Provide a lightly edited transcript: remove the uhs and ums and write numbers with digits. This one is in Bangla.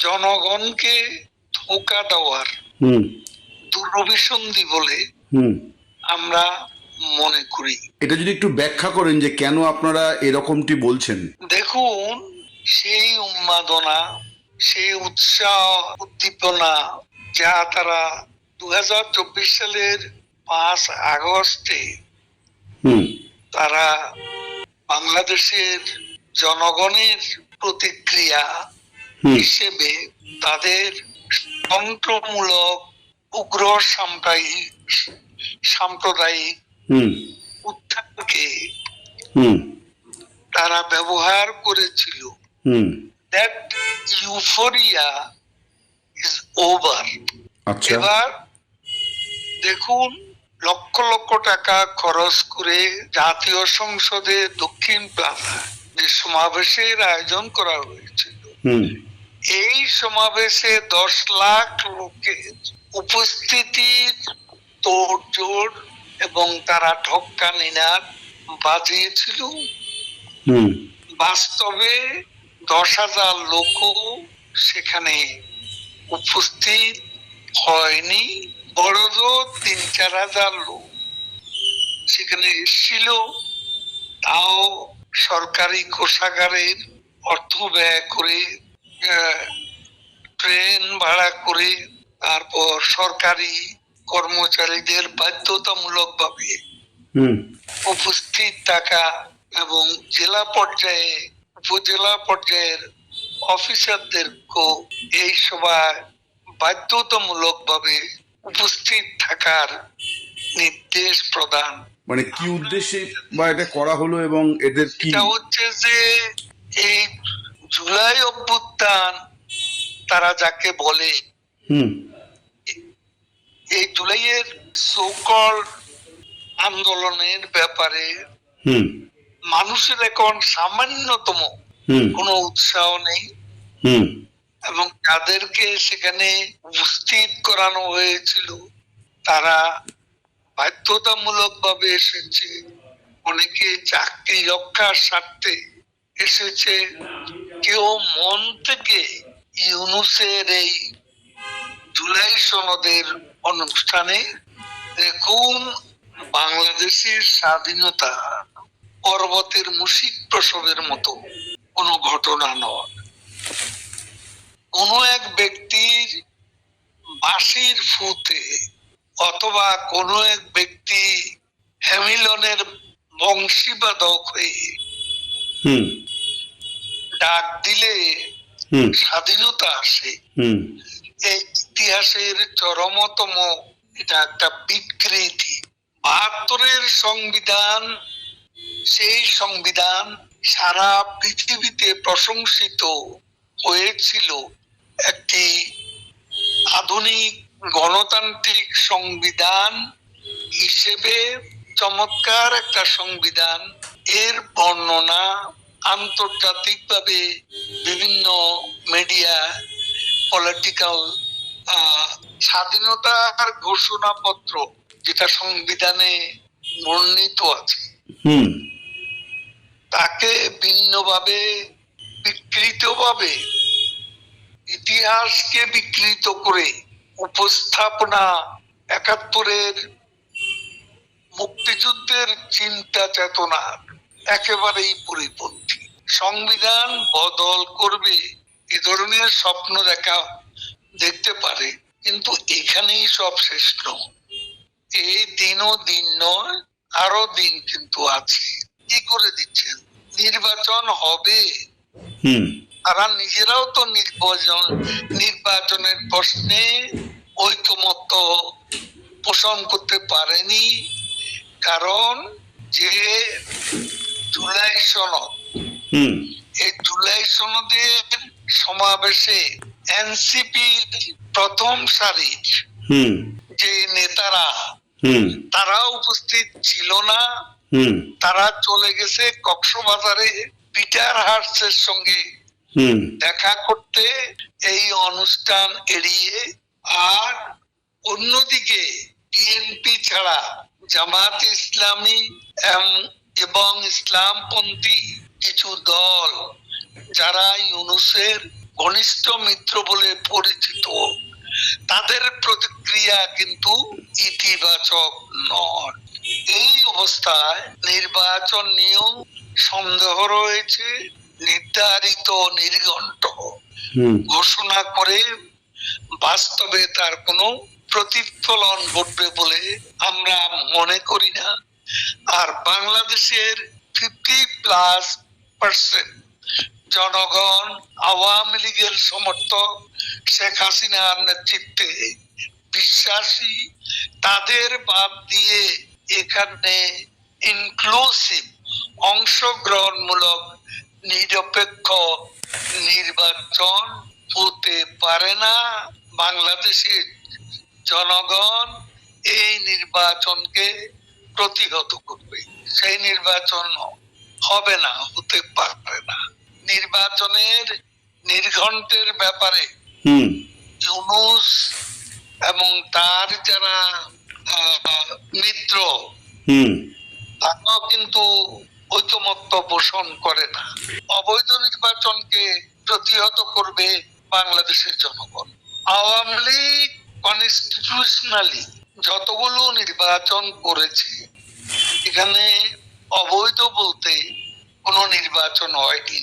জনগণকে ধোঁকা দেওয়ার দুরভিসন্ধি বলে আমরা মনে করি। এটা যদি একটু ব্যাখ্যা করেন যে কেন আপনারা এরকমটি বলছেন। দেখুন, সেই উন্মাদনা, সেই উৎসাহ উদ্দীপনা যা তারা 2024 সালের 5 আগস্টে তারা বাংলাদেশের জনগণের প্রতিক্রিয়া হিসেবে তাদের তন্ত্রমূলক উগ্র সাম্প্রদায়িক উত্থানকে তারা ব্যবহার করেছিল। That euphoria is over. এবার দেখুন, লক্ষ লক্ষ টাকা খরচ করে জাতীয় সংসদে দক্ষিণ প্লাজা যে সমাবেশের আয়োজন করা হয়েছিল, এই সমাবেশে 10 লাখ লোকের উপস্থিতির তোড়জোড় এবং তারা ঢক্কা নিনাদ বাজিয়েছিল। বাস্তবে 10,000 লোকও সেখানে উপস্থিত হয়নি। বড়জোর 3-4 হাজার লোক সেখানে এসেছিল, তাও সরকারি কোষাগারের অর্থ ব্যয় করে, ট্রেন ভাড়া করে, তারপর সরকারি কর্মচারীদের বাধ্যতামূলক ভাবে উপস্থিত থাকা এবং জেলা পর্যায়ে উপজেলা পর্যায়ের অফিসারদেরকেও এই সভায় বাধ্যতামূলক ভাবে উপস্থিত থাকার নির্দেশ প্রদান। মানে কি উদ্দেশ্যে বা এটা করা হলো এবং এদের কি হচ্ছে যে এই জুলাই অভ্যুত্থান তারা যাকে বলে, এই জুলাইয়ের সো-কল্ড আন্দোলনের ব্যাপারে মানুষের এখন সামান্যতম কোনো উৎসাহ নেই এবং যাদেরকে সেখানে উপস্থিত করানো হয়েছিল তারা বাধ্যতামূলক ভাবে এসেছে, অনেকে চাকরি রক্ষার স্বার্থে এসেছে, কেউ মন থেকে ইউনূসের এই জুলাই সনদের অনুষ্ঠানে। দেখুন, বাংলাদেশের স্বাধীনতা পর্বতের মুশিক প্রসবের মতো কোনো ঘটনা নয়। কোনো এক ব্যক্তির বাঁশির ফুতে অথবা কোনো এক ব্যক্তি হ্যামিলনের বংশীবাদক হয়ে ডাক দিলে স্বাধীনতা আসে। এই ইতিহাসের চরমতম এটা একটা বিকৃতি। 72-এর সংবিধান, সেই সংবিধান সারা পৃথিবীতে প্রশংসিত হয়েছিল একটি আধুনিক গণতান্ত্রিক সংবিধান হিসেবে। চমৎকার একটা সংবিধান, এর বর্ণনা আন্তর্জাতিকভাবে বিভিন্ন মিডিয়া, পলিটিক্যাল স্বাধীনতার ঘোষণাপত্র যেটা সংবিধানে বর্ণিত আছে, তাকে ভিন্নভাবে বিকৃতভাবে ইতিহাসকে বিকৃত করে উপস্থাপনা 71-এর মুক্তিযুদ্ধের চিন্তা চেতনা একেবারেই পরিপন্থী। সংবিধান বদল করবে এ ধরনের স্বপ্ন দেখতে পারে, কিন্তু এখানেই সব শেষ নয়। এই দিনও দিন নয়, আরো দিন কিন্তু আছে। কি করে দিচ্ছেন? নির্বাচন হবে, তারা নিজেরাও তো নির্বাচনের প্রশ্নে ঐকমত্য পোষণ করতে পারেনি। কারণ যে জুলাই সনদ, এই জুলাই সনদের সমাবেশে এনসিপি প্রথম সারির যে নেতারা তারা উপস্থিত ছিল না। তারা চলে গেছে কক্সবাজারে পিটার হার্সের সঙ্গে দেখা করতে এই অনুষ্ঠান এড়িয়ে। আর অন্যদিকে বিএনপি ছাড়া জামাত ইসলামী এবং ইসলামপন্থী কিছু দল যারা ইউনূসের ঘনিষ্ঠ মিত্র বলে পরিচিত, তাদের প্রতিক্রিয়া কিন্তু ইতিবাচক নয়। এই অবস্থায় নির্বাচন নিয়েও সন্দেহ রয়েছে। নির্ধারিত নির্ঘণ্ট ঘোষণা করে বাস্তবে তার কোনো প্রতিফলন ঘটবে বলে আমরা মনে করি না। আর বাংলাদেশের 50+ জনগণ আওয়ামী লীগের সমর্থক, শেখ হাসিনার নেতৃত্বে বিশ্বাসী। তাদের বাদ দিয়ে এখানে ইনক্লুসিভ, অংশগ্রহণমূলক, নিরপেক্ষ নির্বাচন হতে পারে না। বাংলাদেশের জনগণ এই নির্বাচনকে প্রতিহত করবে। সেই নির্বাচন হবে না, হতে পারে না। নির্বাচনের নির্ঘণ্টের ব্যাপারে ইউনূস এবং তার যারা মিত্র তারাও কিন্তু ঐকমত্য পোষণ করে না। অবৈধ নির্বাচনকে প্রতিহত করবে বাংলাদেশের জনগণ। আওয়ামী লীগ কনস্টিটিউশনালি যতগুলো নির্বাচন করেছে, এখানে অবৈধ বলতে কোনো নির্বাচন হয়নি।